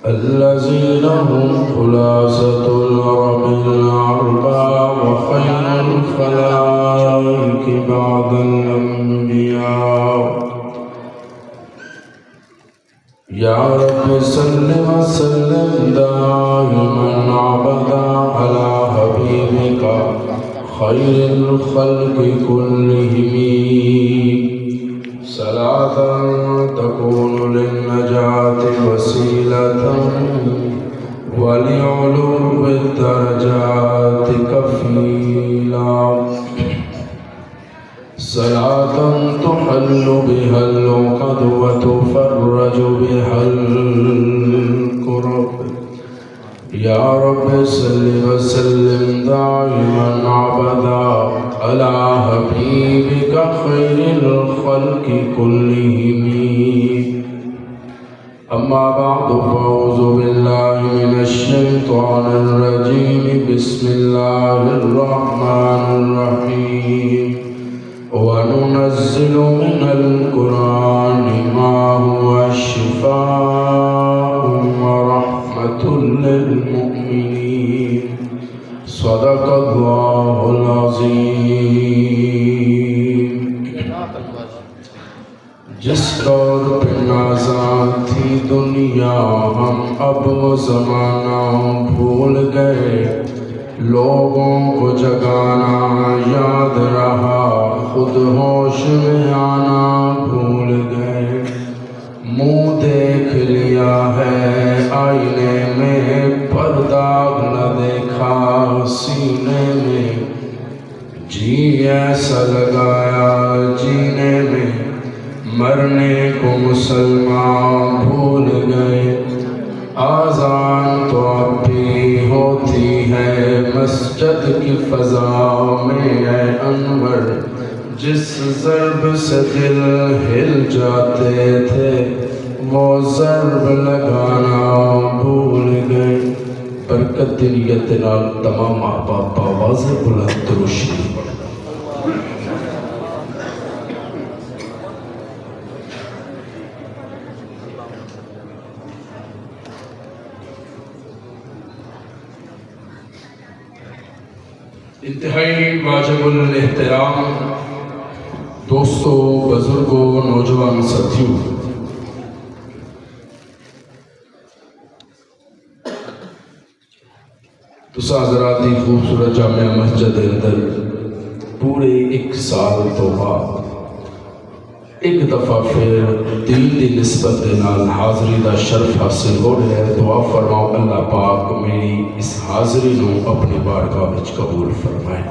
الذين هم خلاصة العرب الأربع وخير الخلائق بعد الأنبياء. يا رب صل وسلم دائما أبدا على حبيبك خير الخلق كلهم، صلاة تكون للنجاة وسيلة ولعلو الدرجات كفيلا، صلاة تحل بها العقد وتفرج بها الكرب. يا رب صل وسلم دائما أبدا على حبيبك خير الخلق كلهم. أما بعد فأعوذ بالله من الشيطان الرجيم. بسم الله الرحمن الرحيم. وننزل من القرآن ما هو شفاء ورحمة للمؤمنين. صدق الله العظيم. جس دور پہ نازاں تھی دنیا ہم اب وہ زمانہ بھول گئے، لوگوں کو جگانا یاد رہا خود ہوش میں آنا بھول گئے، منہ دیکھ لیا ہے آئینے میں پر داغ نہ دیکھا سینے میں، جی ایسا لگایا جینے میں مرنے کو مسلمان بھول گئے، آذان تو اب بھی ہوتی ہے مسجد کی فضا میں اے انور، جس ضرب سے دل ہل جاتے تھے وہ ضرب لگانا بھول گئے۔ برکت نیت نال تمام احباب آواز بلند روشنی انتہائی واجب الاحترام دوستوں، بزرگوں، نوجوان ساتھیوں، تساں حضرات دی خوبصورت جامع مسجد اندر پورے ایک سال تو بعد ایک دفعہ پھر دین دی نسبت دے نال حاضری دا شرف حاصل ہو رہا ہے۔ دعا فرماؤ اللہ پاک میری اس حاضری نو اپنی بارگاہ وچ قبول فرمائے،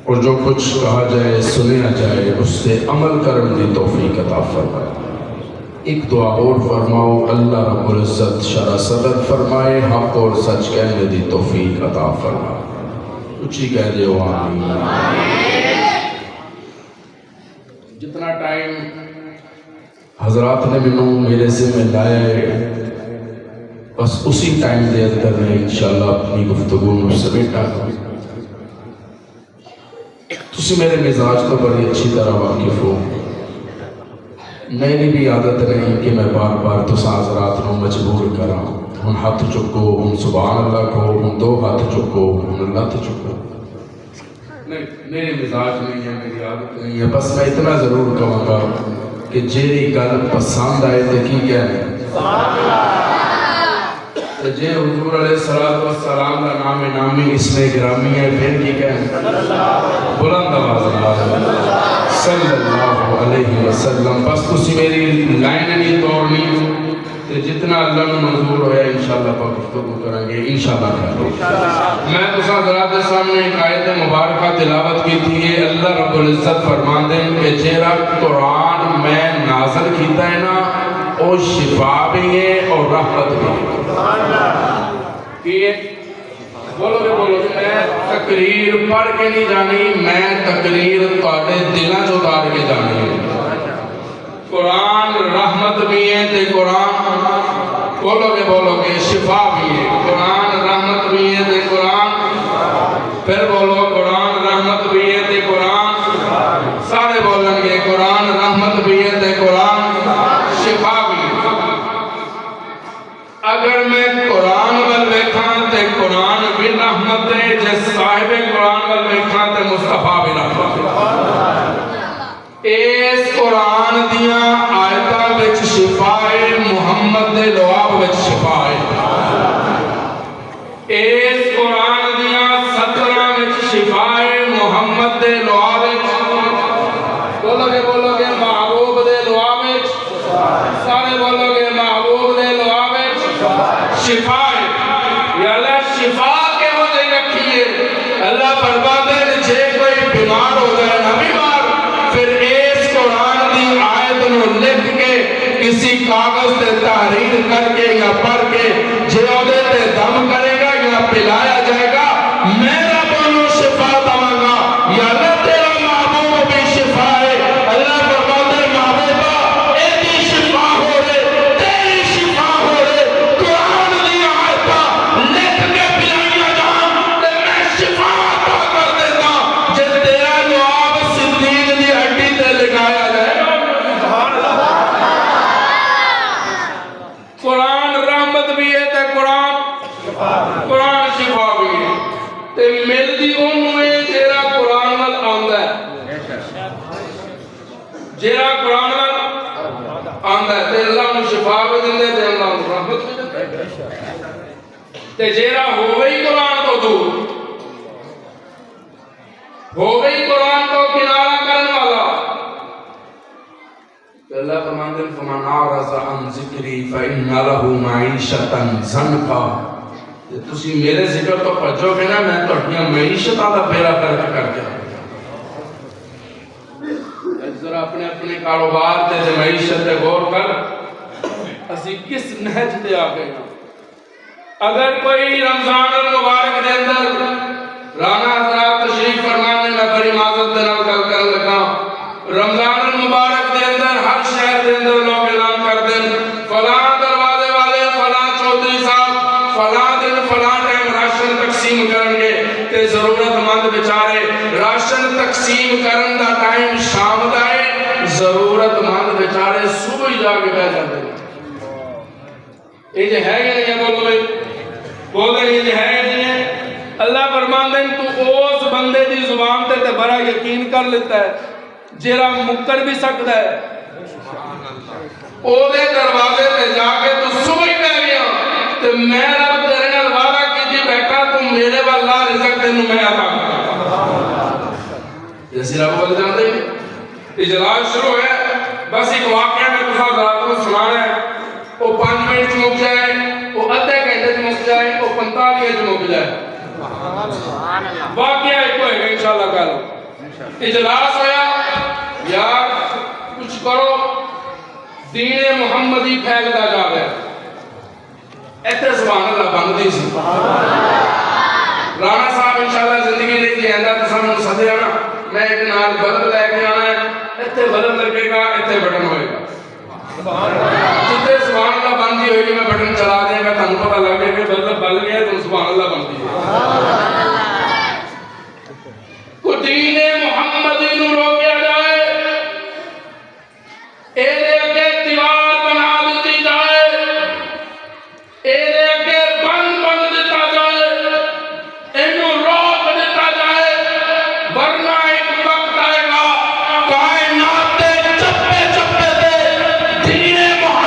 اور جو کچھ کہا جائے سنیا جائے اس سے عمل کرنے دی توفیق عطا فرمائے۔ ایک دعا اور فرماؤ اللہ رب العزت شرح صدر فرمائے، حق اور سچ کہنے دی توفیق عطا فرمائے۔ اچھی کہہ دے آمین۔ جتنا ٹائم حضرات نے میرے سے میں لایا ہے بس اسی ٹائم دے اندر میں انشاءاللہ اپنی گفتگو میں سمیٹا ہوں۔ تسی میرے مزاج تو بڑی اچھی طرح واقف ہو، میری بھی عادت نہیں کہ میں بار بار تساں حضرات نو مجبور کراں، ہن ہاتھ چکو، ہن سبحان اللہ کو، ہن دو ہاتھ چکو، ہن اللہ چکو، میرے مزاج نہیں ہے، میری عادت نہیں ہے۔ بس میں اتنا ضرور کہوں گا کہ جیری گل پسند آئے تو کی کہنے جے حضور علیہ السلام کا نام نامی اس میں گرامی ہے پھر کی کہنے بلند آواز صلی اللہ علیہ وسلم۔ بس تسی میری لائن نہیں توڑنی، جتنا اللہ نے منظور ہویا انشاءاللہ پر گفتگو کریں گے انشاءاللہ خیر۔ میں تساں حضرات کے سامنے ایک آیت مبارکہ تلاوت کی تھی، اللہ رب العزت فرماندے ہیں کہ جیرا قرآن میں نازل کیتا ہے نا او شفا بھی ہے اور رحمت بھی ہے۔ بولو گے میں تقریر پڑھ کے نہیں جانی، میں تقریر تواڈے دلاں چ اتار کے جانی ہے۔ قرآن رحمت بھی ہے تے قرآن بولو گے شفا بھی ہے، قرآن رحمت بھی ہے تے قرآن پھر بولو قرآن رحمت بھی ہے تے قرآن سارے بولن گے قرآن رحمت بھی ہے تے قرآن شفا بھی ہے۔ میں قرآن وال ویکھاں تے قرآن بھی رحمت ہے، جے صاحب قرآن وال ویکھاں تے مصطفیٰ بھی رحمت ہے۔ اس قرآن دیاں آیتاں وچ شفا ہے، محمد دے لعاب وچ شفا ہے۔ اس قرآن دیاں 17 وچ شفا ہے، محمد دے لعاب وچ بولو گے محبوب دے لعاب وچ، سارے بولو گے محبوب دے لعاب وچ شفا ہے۔ یا اللہ شفا کے ہوتے رکھیے۔ اللہ فرماتے ہیں جے کوئی بیمار ہو جائے نہ بیمار، پھر اس قرآن دی آیت نو لکھ کے کسی کاغذ تے تحریر کر کے یا پڑھ کے جے اودے تے دم کرے گا یا پلایا جائے گا، میں رب انہوں شفا دواں گا۔ یا اللہ تیرا محبوب بھی شفا ہے۔ اللہ فرماتے ہیں محبوبہ ایدی شفا ہو رہے، تیری شفا ہو رہے، قرآن دی آیتاں لکھ کے پلائیاں جان تے میں شفا عطا کر دیتا۔ جے تیرا لعاب صدیق دی ہڈی تے لگایا جائے، قرآن رحمت بھی ہے تے قرآن شفا بھی ہے۔ تے ملدی انہوں ہے جیرا قرآن وال آندا ہے، جیرا قرآن وال آندا ہے تے اللہ انہوں شفا بھی دندے تے اللہ انہوں رحمت بھی دندے۔ تے جیرا ہوئے ہی قرآن تو دور، ہوئے ہی قرآن کو کنارہ کرن والا، اللہ فرماتے ہیں فَمَنْ أَعْرَضَ عَنْ ذِكْرِي فَإِنَّ لَهُ مَعِيشَةً ضَنْكًا۔ تسی میرے ذکر تو پڑھو گے نا، میں تہاڈیاں معیشتاں دا بیڑا کر دیا۔ ذرا اپنے کاروبار تے معیشت تے غور کر، اسی کس نہج تے آ گئے ہیں۔ اگر کوئی رمضان المبارک دے اندر رانا حضرات تشریف فرمانے میں بڑی معذرت دے نال گل کرن لگا، رمضان المبارک دے اندر ہر شہر دے اندر لوگ اعلان کر دیں فلاں دروازے والے فلاں چودھری صاحب فلاں دن فلاں ٹائم راشن تقسیم کرن گے تے ضرورت مند بیچارے راشن تقسیم کرن دا ٹائم شام دا ہے، ضرورت مند بیچارے صبح ہی جا کے بیٹھ جاتے ہیں۔ یہ جو ہے یا نہیں بولو بھائی، بولے یہ جو ہے یا نہیں ہے۔ اللہ فرماتے ہیں تو اس بندے دی زبان تے بڑا یقین کر لیتا ہے جیرا مکر بھی سکتا ہے، او دے دروازے تے جا کے تو صبح ہی پہ گیا تو میں رب تیرے نال وعدہ کیجئے بیٹا تم میرے والا رزق تینوں میں عطا کروں۔ جیسی رب بول جانتے ہیں اجلاس شروع ہے، بس ایک واقعہ میں تسا ذات کو سنانا ہے، وہ 5 منٹ مک جائے، وہ آدھے گھنٹے مک جائے، وہ 45 مک جائے، واقعہ ایک ہوئے گا انشاءاللہ کہا۔ اجلاس ہویا یار کچھ کرو، دین محمدی پھیلتا جا رہا ہے، ایتے سبحان اللہ بندی سی۔ رانا صاحب انشاءاللہ زندگی نہیں جی آندہ تو سامنے صدی آنا، میں ایک نال بلب لے کے آنا ہے، ایتے بلب لگے گا، ایتے بٹن ہوئے گا، جتے سبحان اللہ بندی ہوئی گی میں بٹن چلا دیں گا، تنہوں پتہ لگے کہ بلب بل گیا تو سبحان اللہ بندی ہے۔ کو دین محمدی نو روکیا جائے، ایدے اگے دیوار بنا دیتی جائے، ایدے اگے بند دیتا جائے، اینو روک دیتا جائے، ورنہ ایک وقت آئے گا کائنات دے چپے دے دین محمدی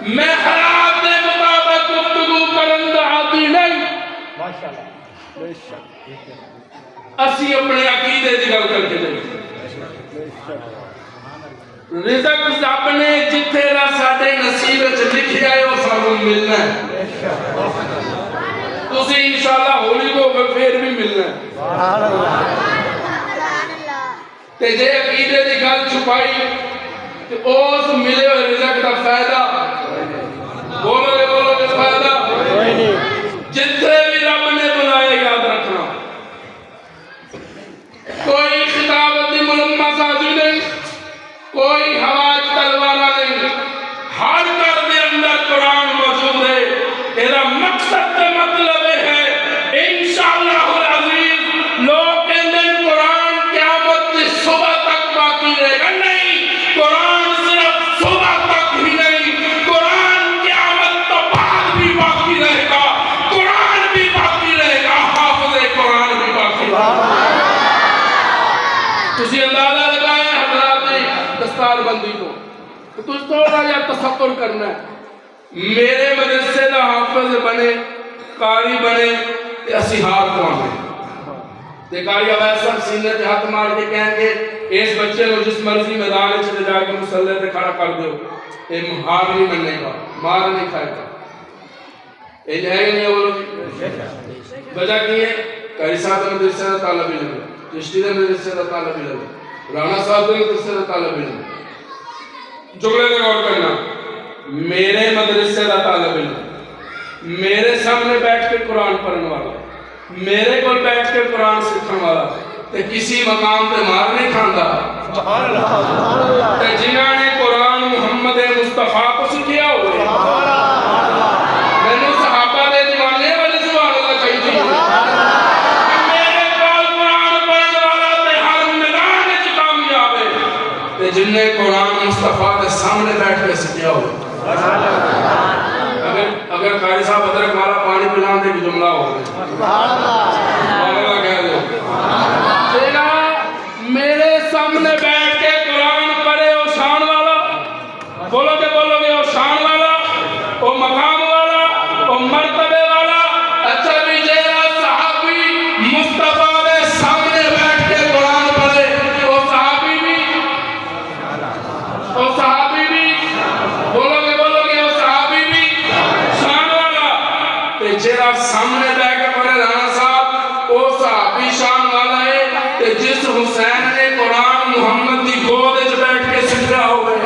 میں حالات کے مطابق گفتگو کرن دا عادی نہیں، اسی اپنے عقیدے دی گل کر کے جائیں۔ رزق رب نے جتھے دا ساڈے نصیب وچ لکھیا ہے وہ سانوں ملنا ہے، تسی انشاءاللہ ہولی کو پھر بھی ملنا ہے۔ سبحان اللہ۔ تے جے عقیدے دی گل چھپائی تے اس ملے ہوئے رزق دا فائدہ بولو فائدہ جتھے بھی رب نے بنائے یاد رکھنا، کوئی خطابت دی ملمہ سازی نہیں، کوئی ہوا تلوارہ نہیں، ہر گھر دے اندر قرآن موجود ہے۔ میرا مقصد تے مطلب ہے انشاءاللہ العزیز لوگ کہندے قرآن قیامت کی صبح تک باقی رہے گا، نہیں، قرآن صرف صبح تک ہی نہیں، قرآن قیامت تو بعد بھی باقی رہے گا، قرآن بھی باقی رہے گا، حافظ قرآن بھی باقی رہے گا۔ تسی اندازہ لگائیں حضرات دستار بندی کو، تو اس تھوڑا یا تصور کرنا ہے، میرے مدرسے دا حافظ بنے، قاری بنے، تے اسی ہار کو آنے تے قاری عویس صاحب سینے تے ہاتھ مار کے کہیں گے اس بچے کو جس مرضی میدان چلے جا کے مسلح تے کھڑا کر دیو، اے ہار نہیں مننے گا، مار نہیں کھائے گا، اے ہے نہیں وہ وجہ کی ہے؟ قاری صاحب مدرسے دا طالب علم ہے، چشتی دے مدرسے دا طالب علم ہے، رانا صاحب دے مدرسے دا طالب علم ہے۔ جگلے دے غور کرنا، میرے مدرسے دا طالب علم، میرے سامنے بیٹھ کے قرآن پڑھنے والا، میرے کو بیٹھ کے قرآن سکھن والا، تے کسی مقام تے مار نہیں کھاندا، تے جنہاں نے قرآن محمد مصطفیٰ کو سکھیا ہوئے، میں صحابہ دے دیوانے والے سبحان اللہ کہی تھی، میرے کول قرآن پڑھنے والا تے ہر میدان وچ کامیاب ہے، تے جن نے قرآن مصطفیٰ کے سامنے بیٹھ کے سکھیا ہوئے۔ اگر قاری صاحب ادرک والا پانی پلان دے بھی جملہ ہو گئے، سبحان اللہ کہہ دو، تیرا میرے سامنے بیٹھ کے قرآن پڑھے او شان والا، بولو گے او شان والا، او مقام والا، او مرتبے والا، اچھا بھی جیرا صحابی مصطفیٰ دے سامنے بیٹھ کے قرآن پڑھے، او صحابی بھی، بولو گے او صحابی بھی شان والا، تے جیرا سامنے بیٹھ کے پڑھے رانا صاحب او صحابی شان والا ہے، تے جس حسین نے قرآن محمد دی گود وچ بیٹھ کے سکھیا ہوئے،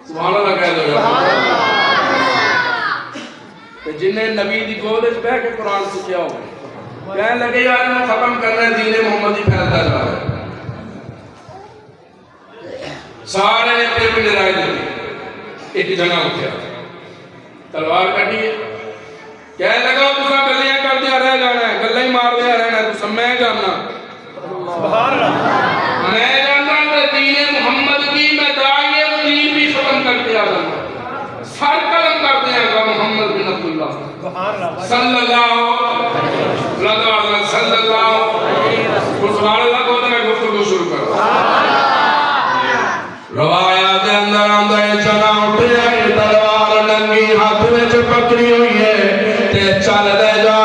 سبحان اللہ کہہ دو، تے جن نے نبی دی گود وچ بیٹھ کے قرآن سکھیا ہوئے، کہنے لگے یار انہوں ختم کرنا ہے، دین محمد ہی پھیلتا جا رہا ہے، سارے نے پھر بھی لڑائی دی، ایک جگہ اٹھیا تلوار کٹی ہے، کہنے لگا تسا گلیاں کر دیا رہ جانا ہے، گلیں ہی مار دیا رہنا ہے، تسا میں جاننا، میں جاننا کہ دین محمد کی میں داعی دین بھی ختم کر دیا جانا، سر قلم کر دیا گا محمد بن عبداللہ صلی اللہ صلی اللہ سبحان اللہ کو میں گفتگو شروع کروں۔ روایات دے اندر آندا ہے چنا اٹھیا ہے تلوار ننگی ہاتھ وچ پکڑی ہوئی ہے تے چل دے جا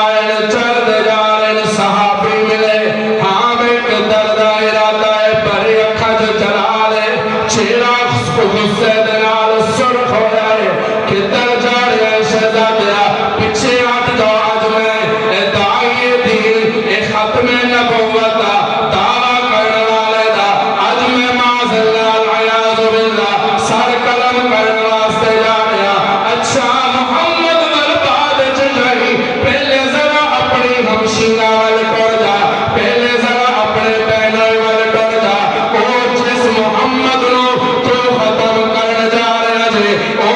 رہے صحابی ملے، ہاں بیٹھ درد ارادہ ہے بھری اکھاں جو جلا لے، چہرہ غصے دے نال سرخ ہو جائے، کدھر جا رہے ہیں شہزادیا، پیچھے ہٹ جاؤ، اج میں داعی دین اے ختم نبوت دعویٰ کرنے والے دا، اج میں معاذ اللہ العیاذ باللہ سر قلم کرنے واسطے جا رہا، اچھا محمد والباد چڑھائی، پہلے ذرا اپنی ہمشیرہ وال کر جا، پہلے ذرا اپنے بہنوئی وال کر جا، او جس محمد نو تو ختم کرنے جا رہا جے، او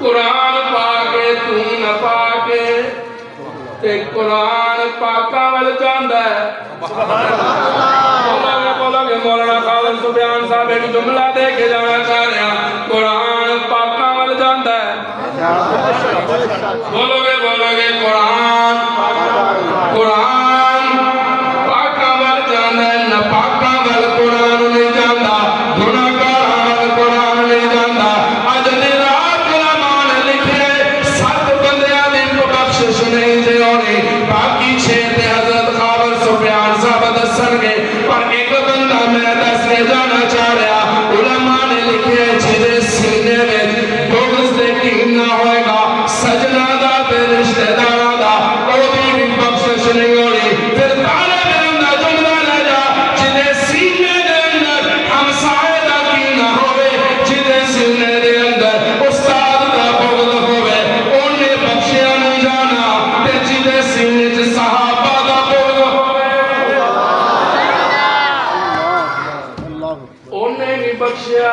قرآن پا کے تو نہ پا کے تے قرآن پاکاں ول جاندا ہے بولو گے مولانا خالد سفیان صاحب ایک جملہ دے کے جانا چاہ رہے ہیں قرآن پاکاں ول جاندا ہے بولو گے قرآن پاکاں ول جاندا ہے نہ پاکاں ول قرآن نہیں جاندا گناہگاراں ول قرآن نہیں جاندا اج دی رات علماء نے لکھے 7 بندیاں دی بخشش نہیں دے ہونی باقی 6 تے حضرت خالد سفیان صاحب دسن گے پر ایک بندہ میں دس کے جانا چاہ رہا علماء نے لکھے جدے سینے میں بغض دے کین نہ ہوئے گا سجنہ دا تے رشتہ داراں دا او بھی بخشش نہیں ہونی پھر طالب علم دا جملہ لے جا جدے سینے دے اندر ہمسائے دا کین نہ ہوئے جدے سینے دے اندر استاد دا بغض ہوئے انہیں بخشیا نہیں جانا تے جدے سینے چ صحابہ دا بغض ہوئے انہیں نہیں بخشیا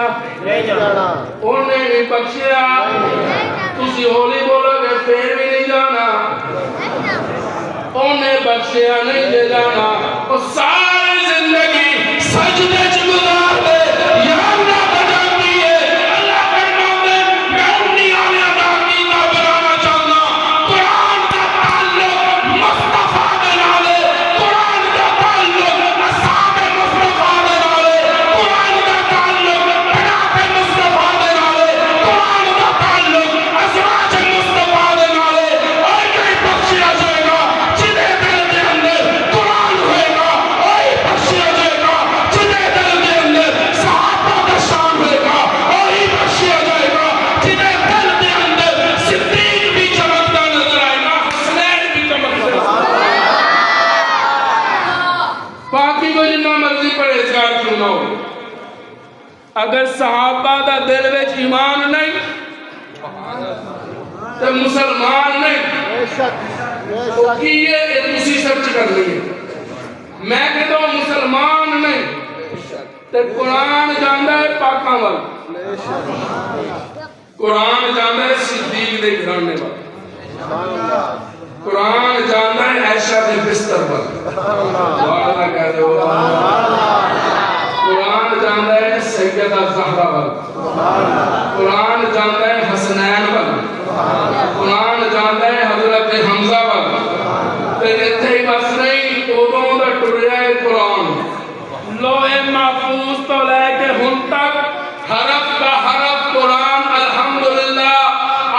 انہیں نہیں بخشیا تسی ہولی بولو گے پھر بھی نہیں جانا انہیں بخشیا نہیں دے جانا اور ساری زندگی سجدے چ گزار دے یا اللہ بجا دیئے اللہ فرما دے میں انہی آنے ادا کیتا بنانا چاہنا قرآن کا تعلق مصطفیٰ دے نالے قرآن کا تعلق اصحاب مصطفیٰ دے نالے قرآن کا تعلق بنات مصطفیٰ دے نالے قرآن کا تعلق ازواج مصطفیٰ دے نالے اور کوئی بخشیا جائے گا جنہیں دل دے اندر قرآن ہوئے گا وہی بخشیا جائے گا جنہیں دل دے اندر صحابہ کا شان ہوئے گا وہی بخشیا جائے گا جنہیں دل دے اندر صدیق بھی چمکتا نظر آئے گا حسنین بھی چمکتا باقی کو جنہ مرضی پرہیزگار کیوں نہ ہو اگر صحابہ دا دل وچ ایمان نہیں تو مسلمان نہیں تو کیے تسی سرچ کر لیے میں کہتا ہوں مسلمان نہیں تو قرآن جاندا ہے پاکاں وال قرآن جاندا ہے صدیق دے گھرانے وال قرآن جاندا ہے عائشہ دے بستر وال اللہ کہہ دے قرآن جاندا ہے سیدہ زہرا وال قرآن جاندا ہے حسنین وال قرآن جاندا ہے حضرت حمزہ وال تے ایتھے ہی بس نہیں اودوں دا ٹریا ہے قرآن لوح محفوظ تو لے کے ہن تک حرف کا حرف قرآن الحمدللہ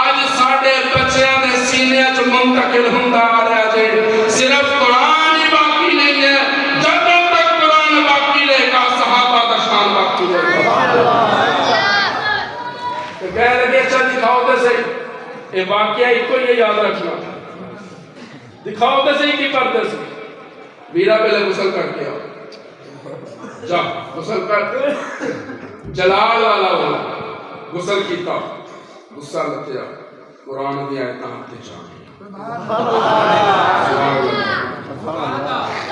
آج ساڑھے بچیاں دے سینے چ منتقل ہوندا آ رہا جے صرف قرآن ہی باقی نہیں ہے جب تک قرآن باقی رہے گا صحابہ کا شان باقی رہے گا کہہ لگے اچھا دکھاؤ دے صحیح یہ واقعہ ایک کو یہ یاد رکھنا دکھاؤ دے صحیح کی پردے سے ویرا پہلے غسل کر کے آؤ جا غسل کر جلال والا والا غسل کیتا غصہ لگتے آؤ قرآن دی آیتاں ہاتھے چاہیے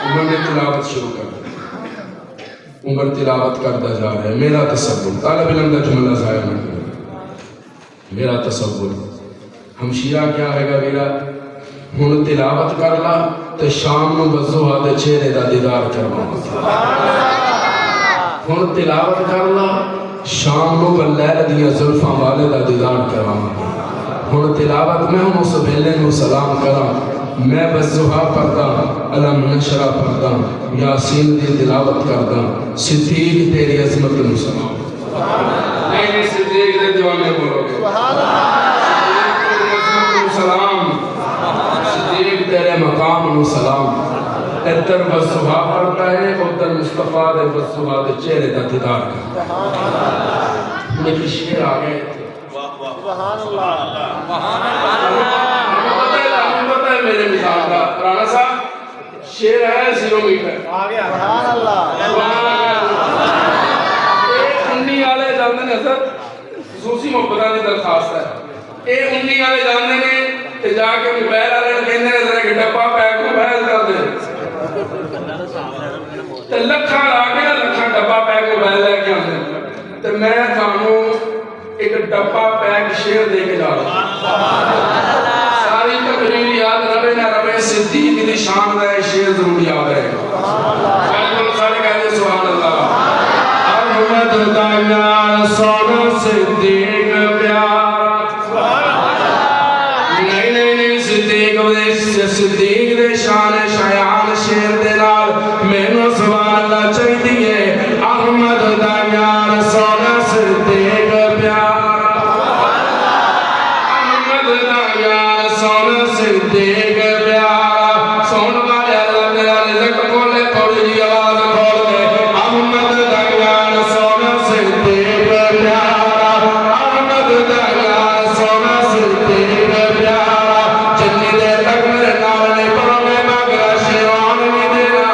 عمر نے تلاوت شروع کر دی عمر تلاوت کرتا جا رہا ہے میرا تصور طالب علم کا جملہ ظاہر نہ کرے میرا تصور ہم شیعہ کیا ہے گا میرا ہن تلاوت کر لا تے شام نو وضوحا دے چہرے دا دیدار کروانا ہن تلاوت کر لا شام نو واللیل دیاں زلفاں والے دا دیدار کروانا ہن تلاوت میں ہم اس ویلے نو سلام کراں میں وضوحا پڑھدا علم نشرہ پڑھدا یاسین دی تلاوت کردا صدیق تیری عظمت نو سلام نہیں صدیق دے دیوانے بولو گے سلام صدیق تیرے مقام نو سلام ادھر وصفہ پڑھتا ہے ادھر مصطفیٰ دے وصفہ دے چہرے دا دیدار کرتا ہے ایک شعر آ گئے سبحان اللہ پتہ ہے میرے مثال کا رانا صاحب شعر ہے 0 میٹر سبحان اللہ ایک انہی آلے جاندے نے حضرت خصوصی محبتہ دی درخواست ہے ایک انہی آلے جاندے نے تے جا کے موبائل آلے کہندے نے ذرا کہ ڈبا پیک موبائل کر دے تے لکھاں لا کے لکھاں ڈبا پیک موبائل لے کے آندے تے میں تھانوں ایک ڈبہ پیک شیر دے کے جا رہا ساری تقریر یاد رہے نہ رہے صدیق دی شان رہے شیر ضرور یاد رہے سارے کہتے سبحان اللہ احمد دانا سونا صدیق پیارا نہیں صدیق دے شان شایان شیر دے نال مینوں سبحان اللہ چاہیے احمد دانا سونا صدیق پیارا احمد دانا سونا صدیق پیارا سون والے اللہ میرا رزق کھولے تھوڑی جی آواز کھول دے احمد دانا سونا صدیق پیارا احمد دانا سونا صدیق پیارا جنی دیر تک میرے نال نہیں پڑھو میں مانگا شیوان نہیں دینا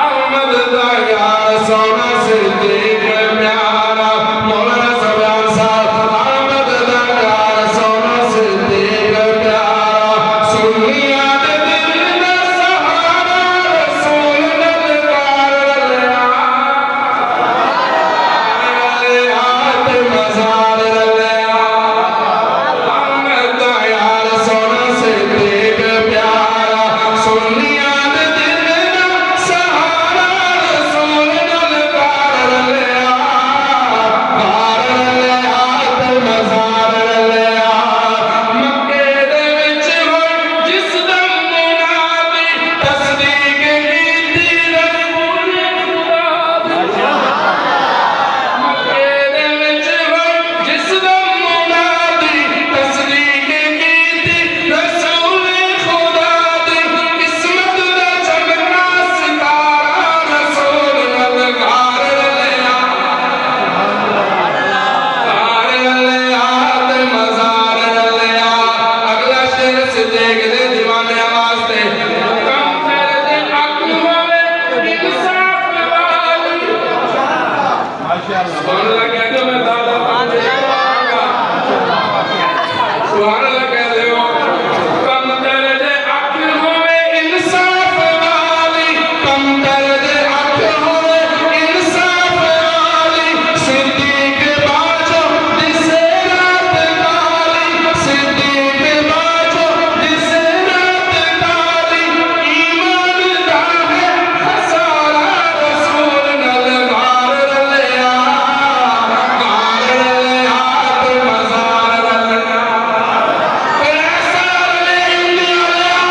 احمد دانا سونا صدیق پیارا مولانا سبحان صاحب احمد دانا سونا صدیق پیارا سنیا دے دل دا سہارا رسول نلکار لیا ہاتھ مزار لیا احمد دانا سونا صدیق پیارا سنیا دے دل دا سہارا رسول نلکار لیا ہار لیا ہاتھ مزار لیا مکے دے وچ ہوئی جس دم منادی تصدیق کیتی رسول خدا دی مکے دے وچ ہوئی جس دم منادی تصدیق کیتی رسول خدا دی قسمت دا چمکنا ستارہ رسول نلکار لیا ہار لیا ہاتھ مزار لیا اگلا شیر صدیق دے دیوانے آواز دے کم کر دے عقل ہوئے انصاف والی سبحان اللہ کہہ دو میں دادا پانے سبحان اللہ کہہ دو کم کر دے عقل ہوئے انصاف والی کم کر دے عقل ہوئے انصاف والی صدیق باجو جسے رات کالی صدیق باجو جسے رات کالی ایمان دا ہے خسارہ رسول نلکار لیا ہار لیا ہاتھ مزار لیا ایسا لے انڈیا لیا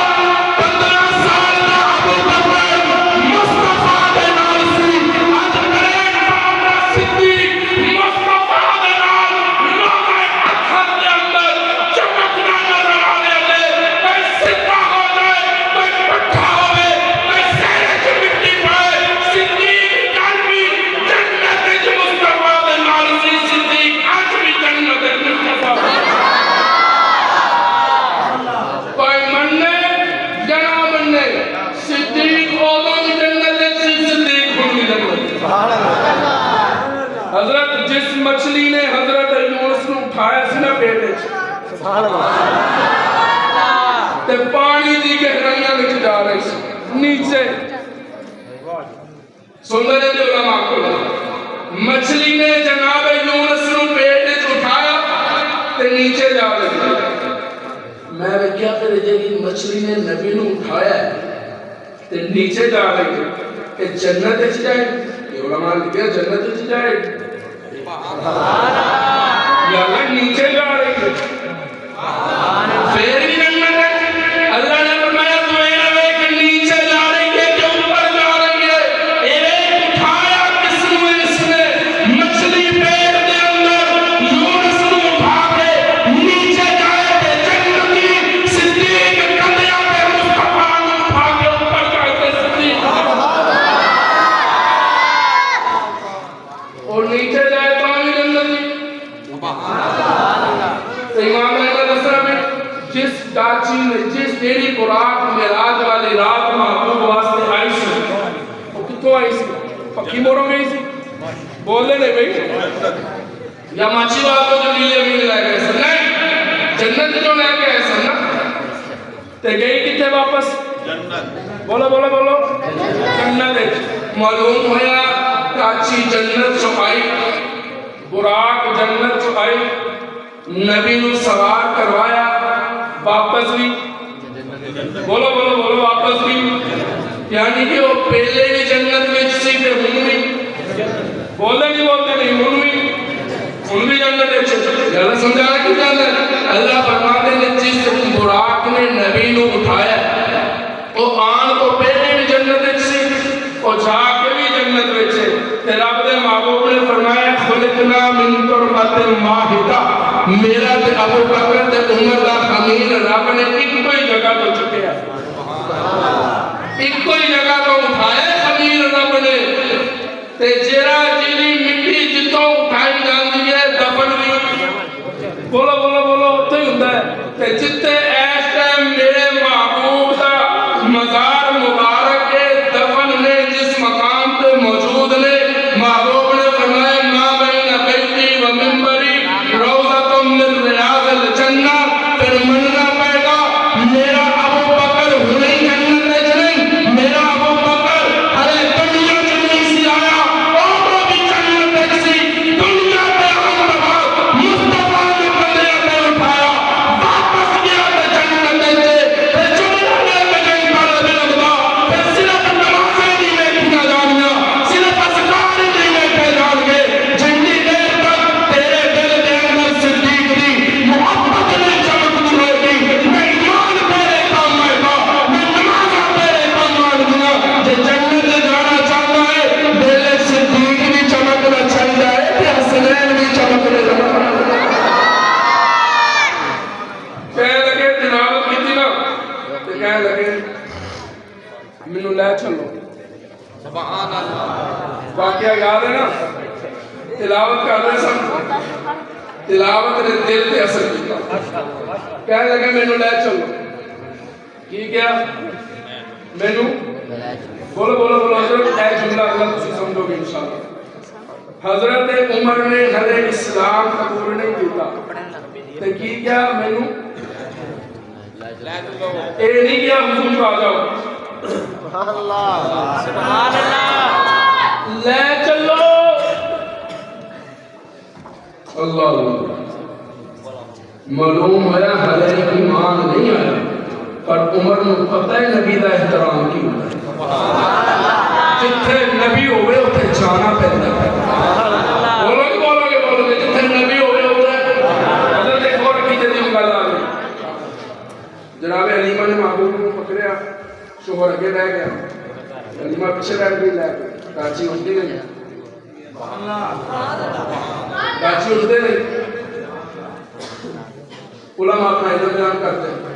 15 سال دا ابو بکر مصطفیٰ دے نال سی اج کریک بابا صدیق مصطفیٰ دے نال لوگاں اکھاں دے اندر چمکنا نظر آنے لے کوئی سدھا ہو جائے کوئی پٹھا ہوئے کوئی سہرے چ مٹی پائے صدیق کل بھی جنت وچ مصطفیٰ دے نال سی صدیق اج بھی جنت وچ مصطفیٰ کوئی مننے یا نہ مننے صدیق ادوں بھی جنت وچ سی صدیق ہن بھی جنت وچ سبحان اللہ حضرت جس مچھلی نے حضرت یونس نو اٹھایا سی نا پیٹ وچ سبحان اللہ تے پانی دی گہرائیاں وچ جا رہی سی نیچے سندر دے علماء کو مچھلی نے جناب یونس نو پیٹ وچ اٹھایا تے نیچے جا رہی سی میں نے کیا کرے جی مچھلی نے نبی نو اٹھایا ہے تے نیچے جا رہی ہے کہ جنت وچ جائے یہ علماء نے کہا جنت وچ جائے یا اللہ نیچے جا رہی ہے پھر بھی جنت ہے اللہ نے فرمایا تو اے نہ کہ نیچے جا رہی ہے کہ اوپر جا رہی ہے اے اٹھایا کس نو اس نے مچھلی پیٹ دے اندر یونس نو اٹھا کے نیچے جائے تے جنتی صدیق کندھیاں تے مصطفیٰ نو اٹھا کے اوپر جائے تے صدیق اور نیچے جائے تو بھی جنتی تو امام احمد اسرا میں جس ڈاچی میں جس تیری قرآن معراج والی رات محبوب واسطے آئی سی وہ کتوں آئی سی پکی موروں میں آئی سی بولے نہیں بھئی یا ماچی والوں جو لیلے بھی لے گئے سن نہیں جنت جو لے گئے سن نا تے گئی کتے واپس جنت بولو بولو بولو جنت معلوم ہویا کاچی جنت چھپائی براق جنت چ آئی نبی نو سوار کروایا واپس بھی بولو بولو بولو واپس بھی یعنی کہ وہ پہلے بھی جنت میں سی تے ہن بھی بولتے نہیں ہن بھی جنت میں گل سمجھانا کی گل ہے اللہ فرماتے ہیں جس براق نے نبی نو اٹھایا وہ آن تو پہلے بھی جنت میں سی اور جا کے بھی جنت میں سے تے رب دے محبوب نے فرمایا خلقنا من تربت واحدہ میرا تے ابو بکر تے عمر دا خمیر رب نے ایک کوئی جگہ تو چکیا ایک کوئی جگہ تو اٹھایا خمیر رب نے تے جیرا جیری مٹی جتوں اٹھائی جاندی ہے دفن بھی بولو بولو بولو اتنے ہی ہوتا ہے تے جتے ایس ٹائم میرے محبوب دا مزار مبارک کے دفن نے جس مقام تے موجود نے محبوب نے فرمایا ما بین بیتی و منبری روضۃ من ریاض الجنہ پھر مننا پائے گا میرا ابو بکر ہونے جنت میں چلیں میرا ابو بکر ہرے دنیا سے نہیں سی آیا اور بھی جنت میں سی دنیا پہ ہم بابا مصطفیٰ نے بندے پہ اٹھایا واپس گیا تو جنت میں سے پھر چمڑا لے کے جائیں پالا بھی لگتا پھر صرف نمازیں نہیں لیکھنا جانیا صرف اذکار نہیں لیکھے جان گے جنگی دیر تک تیرے دل دے اندر صدیق دی محبت نے چمکتی رہے گی میں ایمان تیرے کام آئے گا میں نمازہ تیرے کام آئے گا جے جنت جانا چاہتا ہے دل صدیق بھی چمکنا چاہتا ہے کہ حسنین بھی چمکنے لگا کہنے لگے تلاوت کی تھی نا تو کہنے لگے منو لے چلو سبحان اللہ واقعہ یاد ہے نا تلاوت کر رہے سب تلاوت نے دل پہ اثر کیا کہنے لگے منو لے چلو کی کیا منو بولو بولو بولو حضرت اے جملہ اللہ تسی سمجھو گے انشاءاللہ حضرت عمر نے ہر اسلام قبول نہیں کیتا تو کی کیا منو اے نہیں کیا حضور آ جاؤ سبحان اللہ سبحان اللہ لے چلو اللہ معلوم ہوا ہلے ایمان نہیں آیا پر عمر نے پتہ ہے نبی دا احترام کی جتھے نبی ہوئے اتھے جانا پہندا بولو گے جتھے نبی ہوئے اتھے حضرت ایک اور کی جدی گل آ گئی جناب حلیمہ نے محبوب کو پکڑیا شوہر اگے رہ گیا حلیمہ پیچھے رہ گئی لے کاچی اٹھتی نہیں کاچی اٹھتے نہیں علماء اپنا علم بیان کرتے ہیں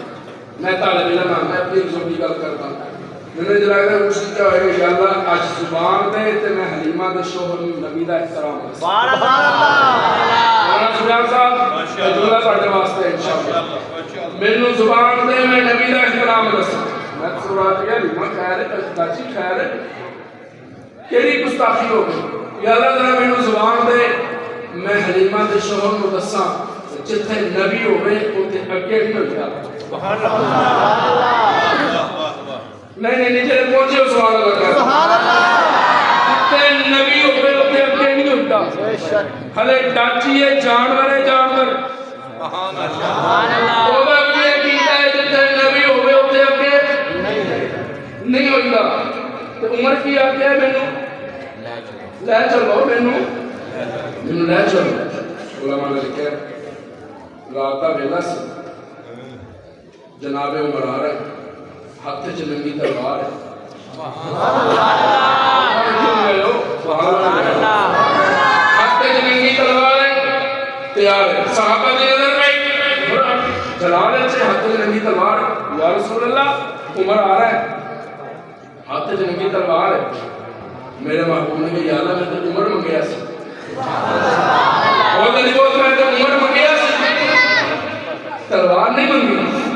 میں طالب علم ہوں میں اپنی بزرگ کی گل کرتا ہوں میں نے جلایا مشکل کیا ہوئے یا اللہ آج زبان دے تے میں حلیمہ دے شوہر نبی دا احترام سبحان اللہ مولانا سفیان صاحب جملہ ساڈے واسطے انشاءاللہ مینوں زبان دے میں نبی دا احترام دساں میں سوال کیا حلیمہ خیر ہے چاچی خیر ہے کیڑی گستاخی ہو گئی یا اللہ ذرا مینوں زبان دے میں حلیمہ دے شوہر نوں دساں جتھے نبی ہوئے اوتھے اگے نہیں ہویا سبحان اللہ نہیں نیچے پہنچے سبحان اللہ سبحان اللہ جتھے نبی ہوئے اوتھے اگے نہیں ہوتا ہلے ڈاچی ہے جانور سبحان اللہ او دا اگے کیتا ہے جتھے نبی ہوئے اوتھے اگے نہیں ہوتا تے عمر کی آگے مینوں لے چلو مینوں لے چلو علماء نے لکھا رات کا ویلا سی جناب عمر آ رہے ہاتھ چ ننگی تلوار ہے ہاتھ چ ننگی تلوار ہے تیار ہے صحابہ دی نظر میں جلال سے ہاتھ چ ننگی تلوار ہے یا رسول اللہ عمر آ رہا ہے ہاتھ چ ننگی تلوار ہے میرے محبوب نے کہا یا اللہ میں تو عمر منگیا سی بہت علی بہت میں تو عمر منگیا سی تلوار نہیں منگی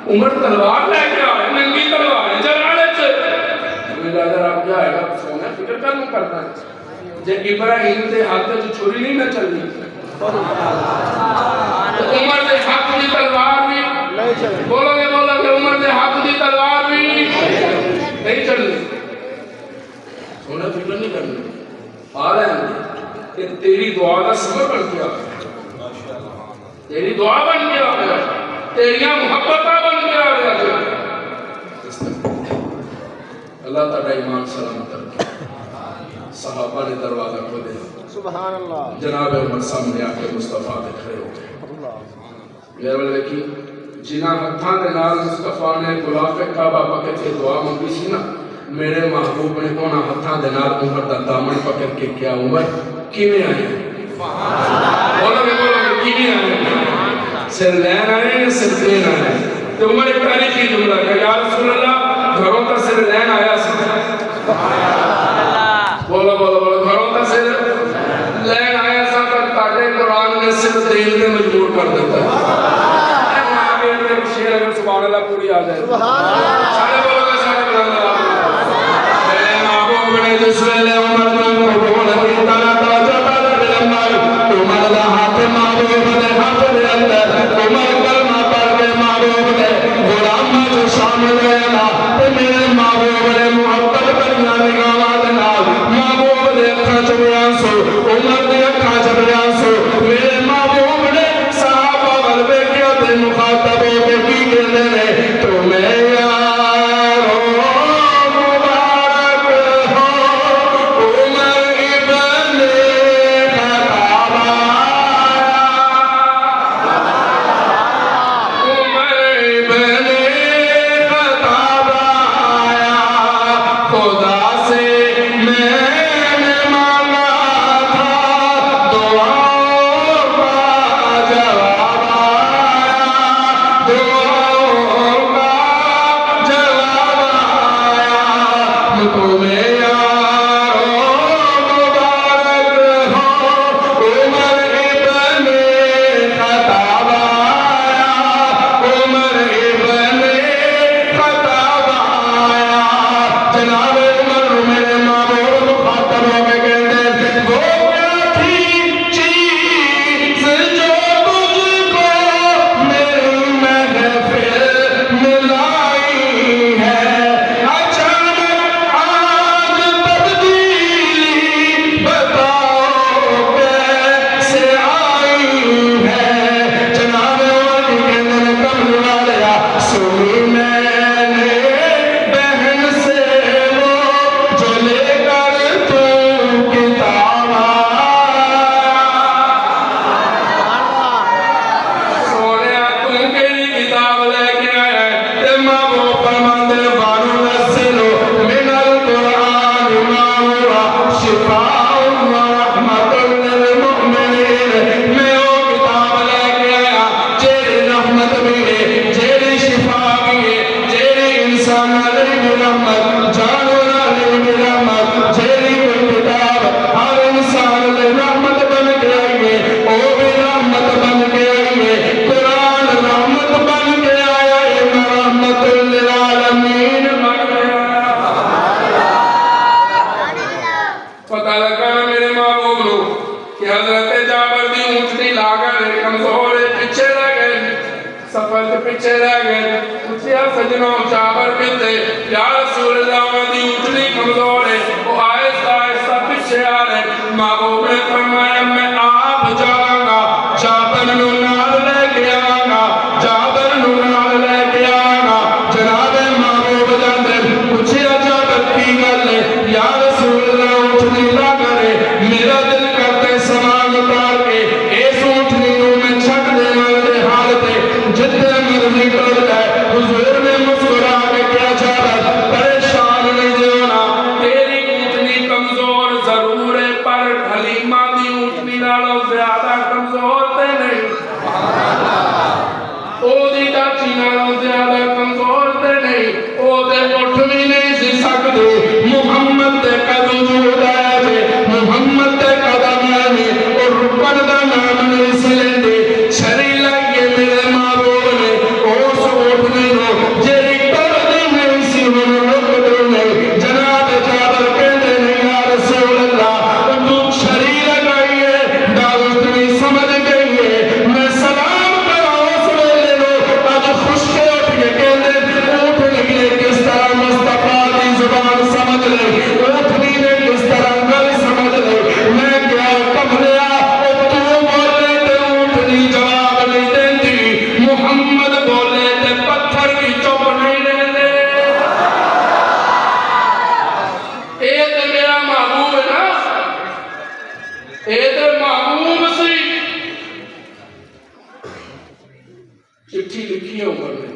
عمر تلوار لے کے آئے ننگی تلوار ہے جلالے سے میں کہا اگر آپ کیا آئے گا سونا فکر کرنا کرتا ہے جب ابراہیم سے ہاتھ سے چھری نہیں نہ چلنی تو عمر سے ہاتھ کی تلوار بھی بولو گے عمر سے ہاتھ کی تلوار بھی نہیں چلنی سونا فکر نہیں کرنا آ رہے ہیں کہ تیری دعا کا سبب بن گیا، تیری دعا بن گیا، تیریاں محبتہ بن گیا۔ اللہ تعالیٰ ایمان سلامت رکھے۔ صحابہ نے دروازہ کھولے، سبحان اللہ، جناب عمر سامنے آ کے مصطفیٰ دے کھڑے ہو گئے۔ میرے والے کی جنہ ہتھاں دے نال مصطفیٰ نے غلاف کعبہ پکڑ کے دعا منگی سی نا، میرے محبوب نے انہاں ہتھاں دے نال عمر دا دامن پکڑ کے کیا عمر کیویں آئے؟ بولو کیویں آئے؟ سر لین آئے یا سر دین آئے؟ تو عمر ایک تاریخی جملہ کہ یا رسول اللہ گھروں تا سر لین آیا سی۔ بولو گھروں تا سر لین آیا سا پر تاکہ قرآن نے سر دین میں مجبور کر دیتا ہے۔ سبحان اللہ پوری آ جائے، سارے بولو گے، سارے بلند اللہ۔ میرے محبوب نے جس ویلے عمر کو بول کی طرح توجہ دے عمر، عمر دا ہاتھ محبوب دے ہاتھ دے اندر، عمر کلمہ پڑھ کے محبوب دے غلام جو شامل ہے نا، تے میرے محبوب نے محبت کرنا نگاہاں دے نال، محبوب دے اکھاں چ آنسو، عمر دے اکھاں چ آنسو، میرے محبوب نے صحابہ ول ویکھیا تے مخاطب ہو کے کی کہندے نے، تمہیں یارو مبارک ہو عمر ابن خطاب آیا، عمر ابن خطاب آیا، خدا سے میں نے مانگا تھا دعاؤں کا جواب آیا، دعاؤں کا جواب آیا، تمہیں یارو مبارک ہو عمر ابن خطاب آیا، عمر ابن خطاب آیا۔ جناب عمر میرے محبوب مخاطب ہو کے کہتے ہیں، وہ کیا تھی چیز جو تجھ کو میری محفل ملائی ہے، اچانک آج تبدیلی بتاؤ کیسے آئی ہے۔ جناب عمر کی کہتے ہیں، کملی والیا سنی میں نے بہن سے وہ جو لے کر تو کتاب آیا، سونے تم کیڑی کتاب لے کے آیا ہے؟ تے محبوب فرماندے بانو نزلو من القرآن ما ہوا شفاء و رحمت للمؤمنین، میں وہ کتاب لے کے آیا جیڑی رحمت بھی ہے، جیڑی شفا بھی ہے، جیڑی انسان علی بھی رحمت، جانور علی بھی رحمت، جیڑی کوئی کتاب ہر انسان علی رحمت بن کے آئی ہے، وہ بھی رحمت بن کے آئی ہے۔ قرآن رحمت بن کے آیا ہے، رحمت للعالمین بن کے آیا۔ پتہ لگا میرے محبوب نو کہ حضرت جابر دی اونٹنی لا کر کمزور پیچھے رہ گئے، سفر سے پیچھے رہ گئے، پوچھیا سجنوں جابر کہتے یا رسول اللہ دی اونٹنی کمزور ہے، وہ آہستہ آہستہ پیچھے آ رہے۔ محبوب نے فرمایا میں آپ جاؤں گا، جابر نو نال لے کے آؤں گا، جابر نو نال لے کے آؤں گا۔ جناب محبوب جاندے پوچھیا جابر کی گل ہے؟ یا رسول اللہ اونٹنی لا کرے، میرا دل کرتے سامان اتار کے اس اونٹنی نو میں چھٹ دے والے حالت جتنے مرضی کر جائے۔ حضور نے مسکرا کے کیا جابر پریشان نہیں ہونا، تیری اونٹنی کمزور ضرور ہے پر حلیمہ دی اونٹنی نالوں زیادہ کمزور تے نہیں۔ کی عمر میں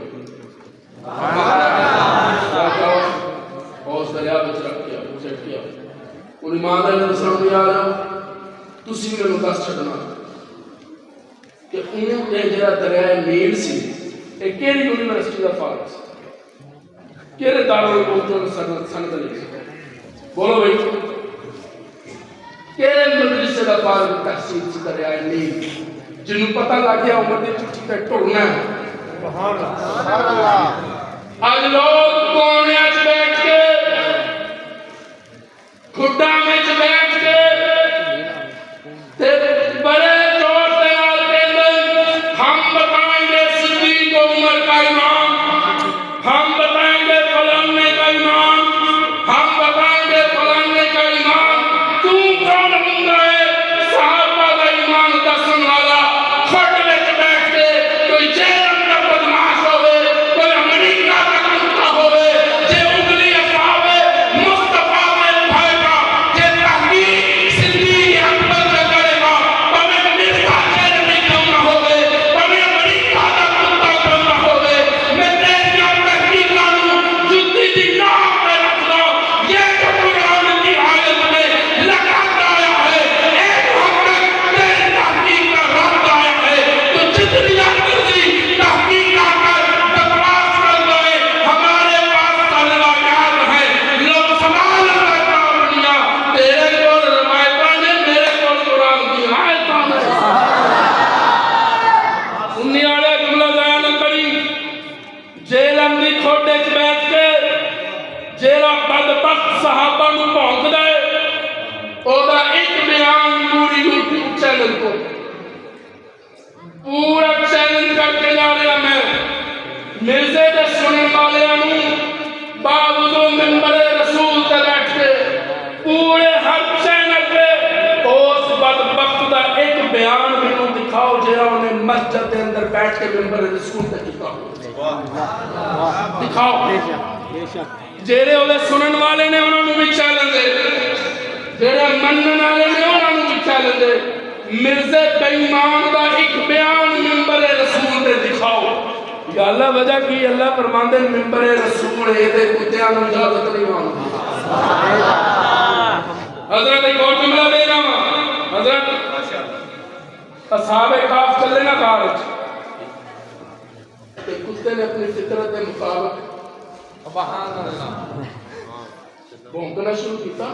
اور اس دریا بچ رکھ کیا چٹ کیا ان ایمان نے سامنے آ رہا تسی میں دس چھڈنا کہ اونٹ نے جڑا دریائے نیل سی اے کیڑی یونیورسٹی دا فارغ سی کیڑے دارالعلوم تو سند لی بولو بھائی کیڑے مدرسے دا فارغ تحصیل سی دریائے نیل جنوں پتہ لگ گیا عمر دی چٹھی تے ٹرنا ہے سبحان اللہ آج لوگ کونے اچ بیٹھ کے کھڈا وچ بیٹھ کے تے بڑے زور سے نال کہندے ہم بتائیں گے صدیق عمر کا ایمان ہم بتائیں گے فلانے کا ایمان ہم بتائیں گے فلانے کا ایمان تو کون ہوندا ہے صحابہ کا ایمان دسن والا کھڈ وچ بیٹھ کے کوئی جہنم دا بدماش ہوے کوئی امریکہ دا کتا ہوے جے انگلی اٹھاوے مصطفیٰ میں بھائی کا جے تحقیق صدیق اکبر کا کرے گا پویں مرزا جہنمی کیوں نہ ہوے پویں امریکہ دا کتا کیوں نہ ہوے میں تیریاں تحقیقاں نوں جُتی دی نام پہ رکھ دو یہ جو قرآن کی آیت میں لگاتا آیا ہے ایک وقت تیری تحقیق کا رد آیا ہے تو جتنی مرضی تحقیق کر بکواس کر دے ہمارے پاس روایات ہیں لوگ سوال کرتا دنیا تیرے کو روایتاں نے میرے کو قرآن کی آیتاں نے سنی والے جملہ ضائع نہ کری جیلم دی کھوٹے چ بیٹھ کے جیڑا بدبخت صحابہ نو بھونکدا ہے او دا ایک بیان پوری یوٹیوب چینل کو پورا چیلنج کر کے جا رہا میں مرزے دے سننے والےاں نوں باوجود منبر رسول تے بیٹھ کے پورے ہر چینل پہ اس بدبخت دا ایک بیان مینوں دکھاؤ جہاں انہیں مسجد دے اندر بیٹھ کے منبر رسول تے کیتا ہو دکھاؤ جیڑے انہیں سنن والے نے انہوں نے بھی چیلنج دے جیڑے منن والے نے انہوں نے بھی چیلنج دے مرزے بے ایمان دا ایک بیان منبر رسول تے دکھاؤ یا اللہ وجہ کی اللہ فرماندے منبر رسول ہے تے کتیاں نوں اجازت نہیں مانگی حضرت ایک اور جملہ دے رہا ہوں حضرت اصحاب کاف چلے نا کار تے کتے نے اپنی فطرت کے مطابق سبحان اللہ بھونکنا شروع کیتا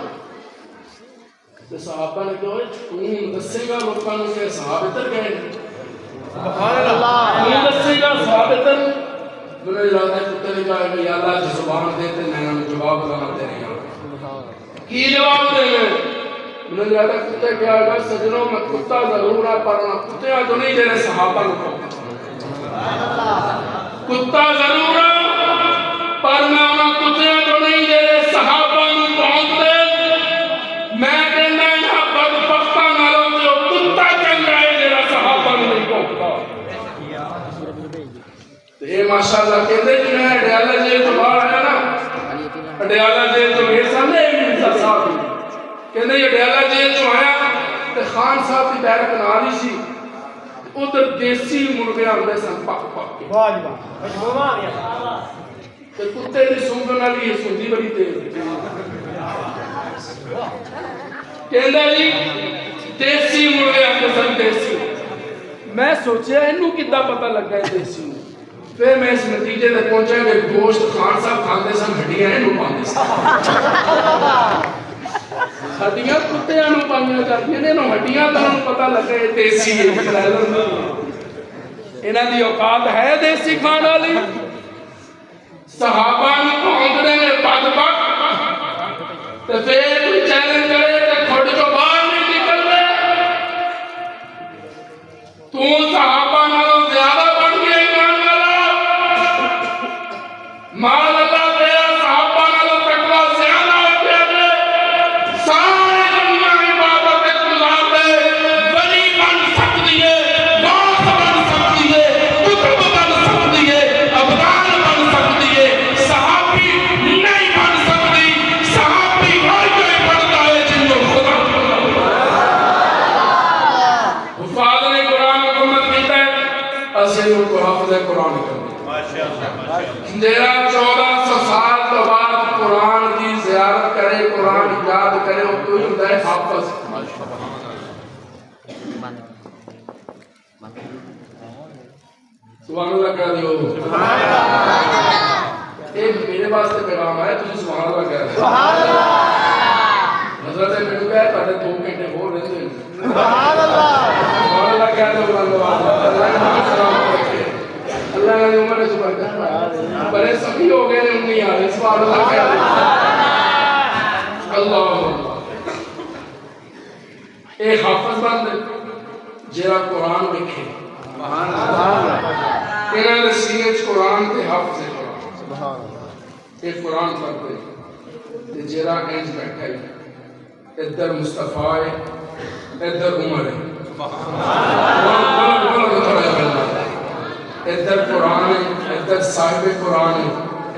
تے صحابہ نے کہا تو دسے گا لوکاں نوں کہ صحابہ ادھر گئے سبحان اللہ تو دسے گا صحابہ ادھر میں نے ارادہ کتے نے کہا کہ یا اللہ جی زبان دے تے میں انہاں جواب دینا تیرے یہاں کی جواب دے میں نے ارادہ کتے کہا گا سجنوں میں کتا ضرور ہے پر انہاں کتے جو نہیں جڑے صحابہ نوں کتا ضرور ہے پر میں انہاں کتے جو نہیں جڑے صحابہ نوں پہنچ دے میں کہنا یہاں بدبختاں نالوں جو کتا چنگا ہے جڑا صحابہ نوں نہیں پہنچتا یہ ماشاءاللہ کہندے کہ میں اڈیالہ جیل تو باہر آیا نا اڈیالہ جیل تو میرے سامنے مرزا صاحب کہندے یہ اڈیالہ جیل تو آیا تے خان صاحب کی بیرک نالی سی ادھر دیسی مرغے آندے سن پک پک کے واہ جی واہ مجموعہ آ گیا تے کتے دی سونگن والی یہ سونگی بڑی تیز کہندا جی دیسی مرغے آندے سن دیسی میں سوچیا اینوں کداں پتہ لگا ہے دیسی پھر میں اس نتیجے تے پہنچا کہ گوشت خان صاحب کھاندے سن ہڈیاں اینوں پاندے سن ہڈیاں کتےاں نوں پائیاں جاندیاں نے انہوں ہڈیاں تے انہوں پتہ لگا ہے دیسی ہے انہاں دی اوقات ہے دیسی کھان والی صحابہ نوں پہنچنے نے بدبخت تے پھر کوئی چیلنج کرے تے کھڑ جو باہر نہیں نکل رہے تو صحابہ نالوں زیادہ بن گیا ایمان والا مال اللہ تیرا صحابہ نالوں تقوی زیادہ ہو گیا ہے سارے دنیا عبادت وچ گزار دے ولی بن سکتی ہے غوث بن سکتی ہے قطب بن سکتی ہے ابدال بن سکتی ہے صحابی نہیں بن سکتی صحابی ہر کوئی بنتا ہے جن کو خدا حفاظ نے قرآن حکومت سی ان کو حافظ قرآن کرنے جیرا 1400 سال تو بعد قرآن کی زیارت کرے قرآن یاد کرے وہ کوئی ہوتا ہے حافظ سبحان اللہ کہہ دیو ایک میرے پاس سے پیغام آیا تجھے سبحان اللہ کہہ دیو حضرت میرے کہا ہے پہلے 2 گھنٹے ہو رہے تھے سبحان اللہ کہہ دیو اللہ نے عمر نے سبحان کہا بڑے سبھی ہو گئے نے نہیں آ رہے سبحان اللہ کہہ دیو اللہ ایک حافظ بند جیرا قرآن لکھے انہاں نے سینے قرآن تے حافظ قرآن ایک قرآن پڑھتے تے جیرا انج بیٹھا ہے ادھر مصطفیٰ ہے ادھر عمر ہے ادھر قرآن ہے ادھر صاحب قرآن ہے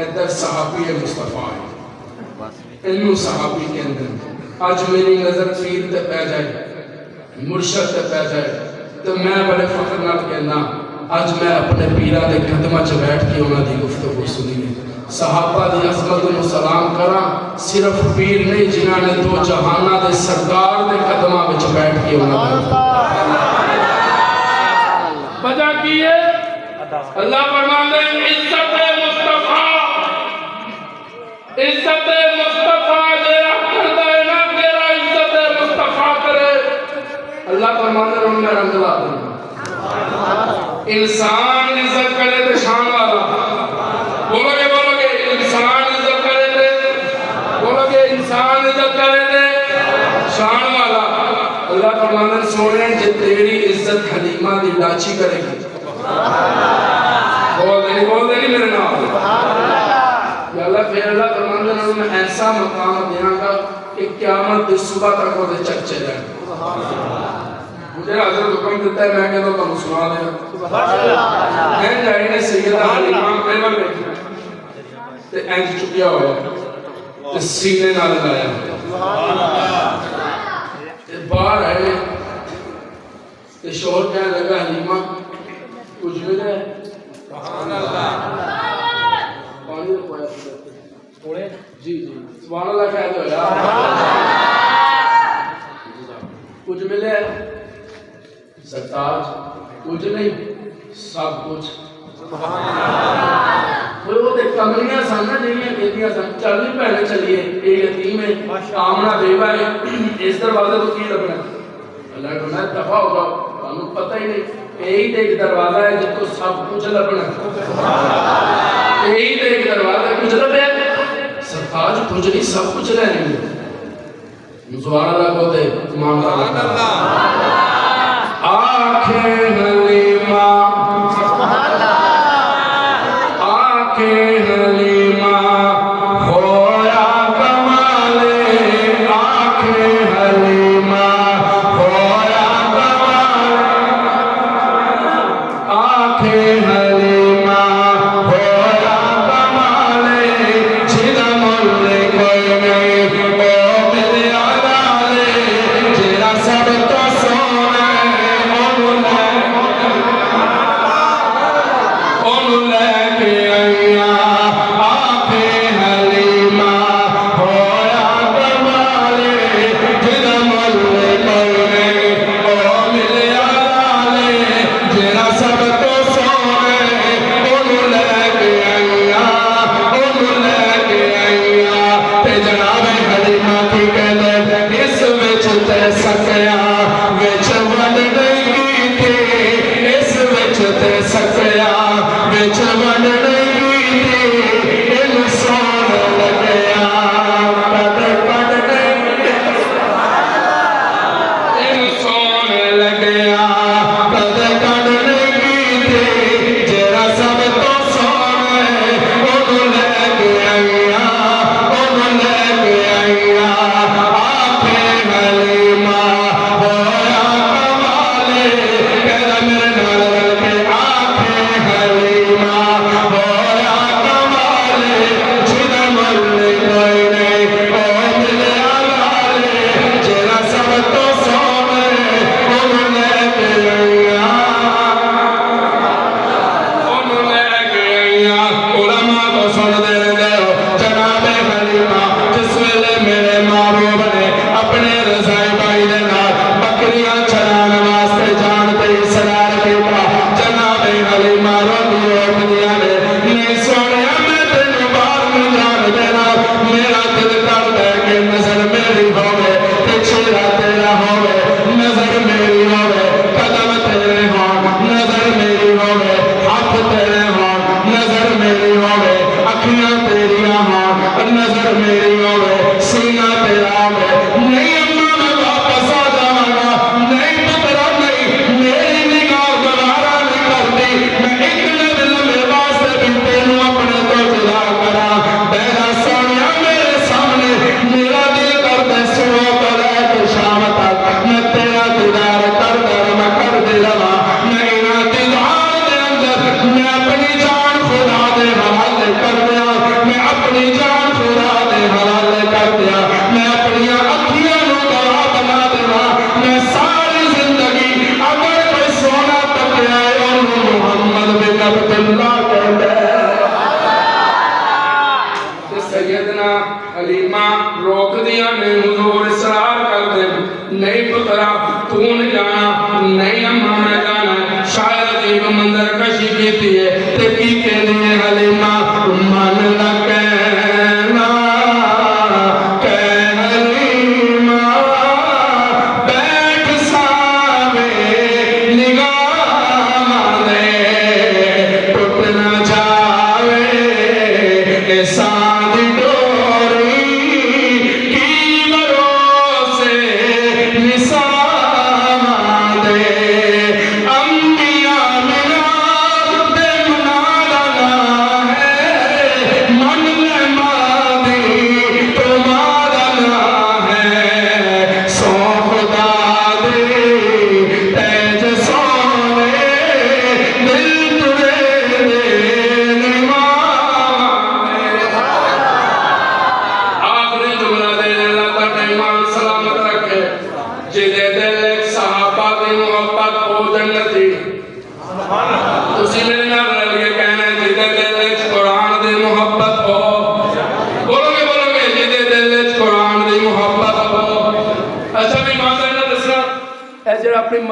ادھر صحابی مصطفیٰ ہے انہوں صحابی کے اندر آج میری نظر پیر تے پہ جائے مرشد تے پہ جائے تو میں بڑے فخر نال کہنا آج میں اپنے پیرہ دے قدمہ چ بیٹھ کے انہاں دی گفتگو سنی ہے صحابہ دی عظمت نو سلام کراں صرف پیر نہیں جنہاں نے 2 جہاناں دے سردار دے قدمہ وچ بیٹھ کے انہاں دی وجہ کی ہے اللہ فرماتے ہیں عزت مصطفیٰ جیرا کردہ ہے نا تیرا عزت مصطفیٰ کرے اللہ فرماتے ہیں ان میں رنگ لا دیں انسان عزت کرے تے شان والا بولو گے انسان عزت کرے تے بولو گے انسان عزت کرے تے شان والا اللہ فرماتے ہیں سونے جے تیری عزت حلیمہ دی لاچی کرے گی بول دے نہیں میرے نام یا اللہ پھر اللہ فرماتے ہیں میں ایسا مقام دینا گا کہ قیامت دی صبح تک وہ دے چکچے جائیں مجھے حضرت حکم دیتا ہے میں کہتا ہوں سنا دیا میں جائے نے سیدہ حلیمہ پہلے بیٹھی تے اینج چکیا ہوا تے سینے نہ لگایا تے باہر آئے تے شور کہنے لگا حلیمہ کچھ بھی ہے پانی رکھوایا جی سبحان اللہ کہہ دو یار کچھ ملے سرتاج کچھ نہیں سب کچھ وہ تے کملیاں سن نا جڑیاں کہتیاں سن چل نہیں پہلے چلیے ایک یتیم ہے آمنا بیوہ ہے اس دروازے تو کی لبنا اللہ کو میں دفع ہوگا تانوں پتہ ہی نہیں یہی تے ایک دروازہ ہے جس کو سب کچھ لبنا یہی تے ایک دروازہ کچھ لبے سرتاج کچھ نہیں سب کچھ لینے میں سبحان اللہ کو تے مانگا اللہ آنکھیں حلیمہ آنکھیں حلیمہ ہویا کمالے آنکھیں حلیمہ ہویا کمالے آنکھیں حلیمہ ہویا کمالے جنہ ملے کوئی نہیں او ملے آدالے جنہ سب تو سونے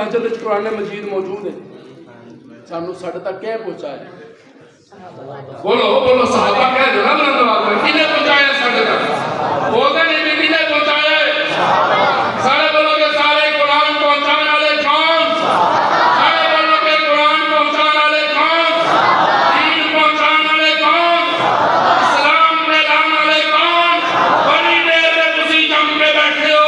مہجد وچ قرآن مجید موجود ہے سانو ساڈے تک کہہ پہنچایا بولو بولو صحابہ کہہ دو نا بلند آواز میں کنے پہنچایا ساڈے تک بولتے نہیں بھی کنے پہنچایا سارے بولو کہ سارے قرآن پہنچانے والے کون سارے بولو کہ قرآن پہنچانے والے کون دین پہنچانے والے کون اسلام پھیلانے والے کون بڑی دیر میں تسی جم کے بیٹھے ہو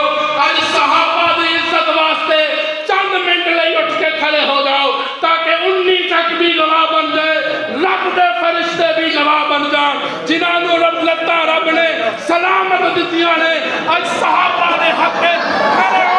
آج صحابہ دی عزت واسطے چند منٹ لئی اٹھ کے کھڑے ہو جاؤ تاکہ 19 تک بھی گواہ بن جائے رب دے فرشتے بھی گواہ بن جان جنہاں نوں رب نے سلامت دتیاں نے اج صحابہ دے حق کھڑے